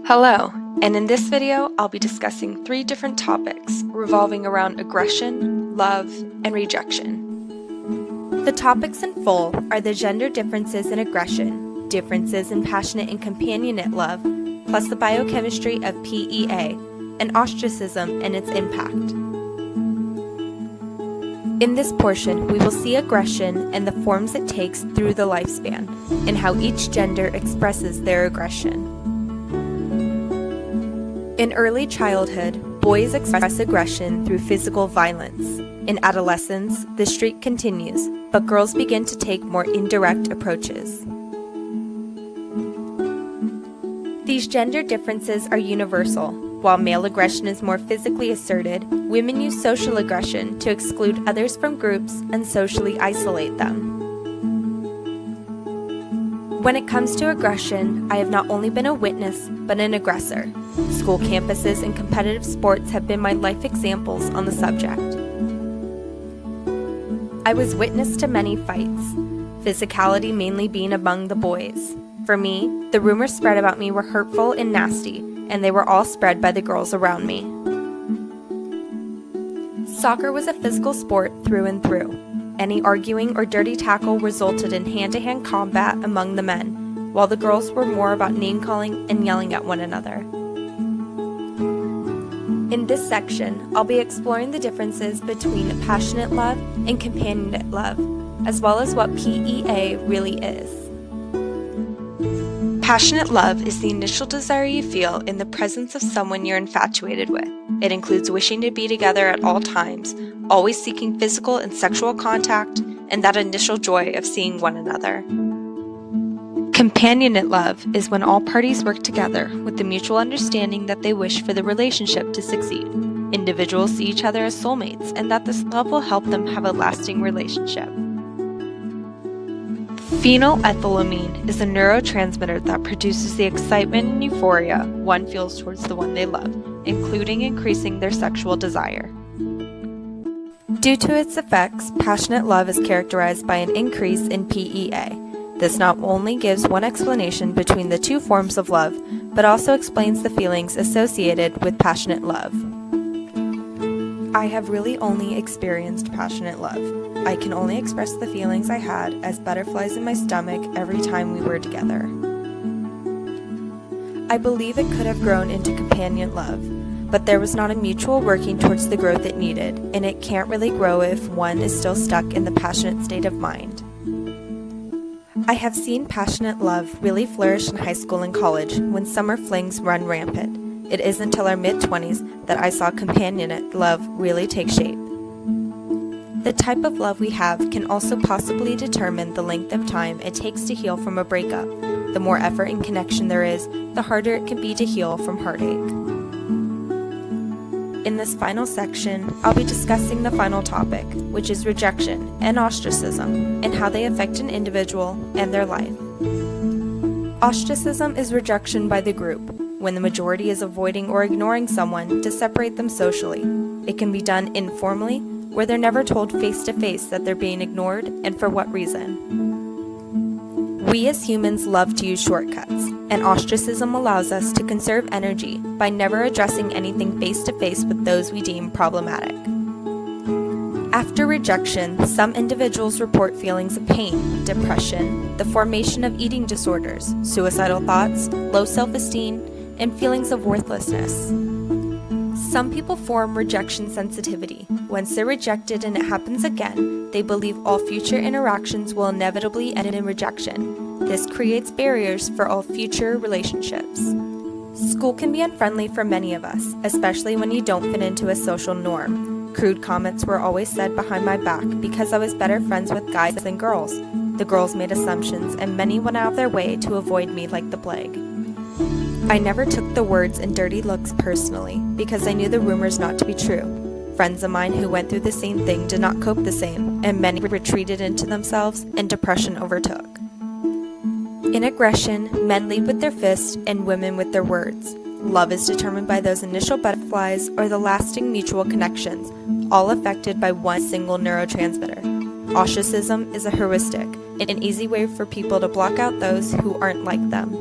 Hello, and in this video, I'll be discussing 3 different topics revolving around aggression, love, and rejection. The topics in full are the gender differences in aggression, differences in passionate and companionate love, plus the biochemistry of PEA, and ostracism and its impact. In this portion, we will see aggression and the forms it takes through the lifespan, and how each gender expresses their aggression. In early childhood, boys express aggression through physical violence. In adolescence, the streak continues, but girls begin to take more indirect approaches. These gender differences are universal. While male aggression is more physically asserted, women use social aggression to exclude others from groups and socially isolate them. When it comes to aggression, I have not only been a witness, but an aggressor. School campuses and competitive sports have been my life examples on the subject. I was witness to many fights, physicality mainly being among the boys. For me, the rumors spread about me were hurtful and nasty, and they were all spread by the girls around me. Soccer was a physical sport through and through. Any arguing or dirty tackle resulted in hand-to-hand combat among the men, while the girls were more about name-calling and yelling at one another. In this section, I'll be exploring the differences between passionate love and companionate love, as well as what PEA really is. Passionate love is the initial desire you feel in the presence of someone you're infatuated with. It includes wishing to be together at all times, always seeking physical and sexual contact, and that initial joy of seeing one another. Companionate love is when all parties work together with the mutual understanding that they wish for the relationship to succeed. Individuals see each other as soulmates, and that this love will help them have a lasting relationship. Phenylethylamine is a neurotransmitter that produces the excitement and euphoria one feels towards the one they love, including increasing their sexual desire. Due to its effects, passionate love is characterized by an increase in PEA. This not only gives one explanation between the two forms of love, but also explains the feelings associated with passionate love. I have really only experienced passionate love. I can only express the feelings I had as butterflies in my stomach every time we were together. I believe it could have grown into companionate love, but there was not a mutual working towards the growth it needed, and it can't really grow if one is still stuck in the passionate state of mind. I have seen passionate love really flourish in high school and college when summer flings run rampant. It isn't until our mid-20s that I saw companionate love really take shape. The type of love we have can also possibly determine the length of time it takes to heal from a breakup. The more effort and connection there is, the harder it can be to heal from heartache. In this final section, I'll be discussing the final topic, which is rejection and ostracism, and how they affect an individual and their life. Ostracism is rejection by the group, when the majority is avoiding or ignoring someone to separate them socially. It can be done informally, where they're never told face-to-face that they're being ignored and for what reason. We as humans love to use shortcuts, and ostracism allows us to conserve energy by never addressing anything face-to-face with those we deem problematic. After rejection, some individuals report feelings of pain, depression, the formation of eating disorders, suicidal thoughts, low self-esteem, and feelings of worthlessness. Some people form rejection sensitivity. Once they're rejected and it happens again, they believe all future interactions will inevitably end in rejection. This creates barriers for all future relationships. School can be unfriendly for many of us, especially when you don't fit into a social norm. Crude comments were always said behind my back because I was better friends with guys than girls. The girls made assumptions, and many went out of their way to avoid me like the plague. I never took the words and dirty looks personally because I knew the rumors not to be true. Friends of mine who went through the same thing did not cope the same, and many retreated into themselves and depression overtook. In aggression, men lead with their fists and women with their words. Love is determined by those initial butterflies or the lasting mutual connections, all affected by one single neurotransmitter. Ostracism is a heuristic, an easy way for people to block out those who aren't like them.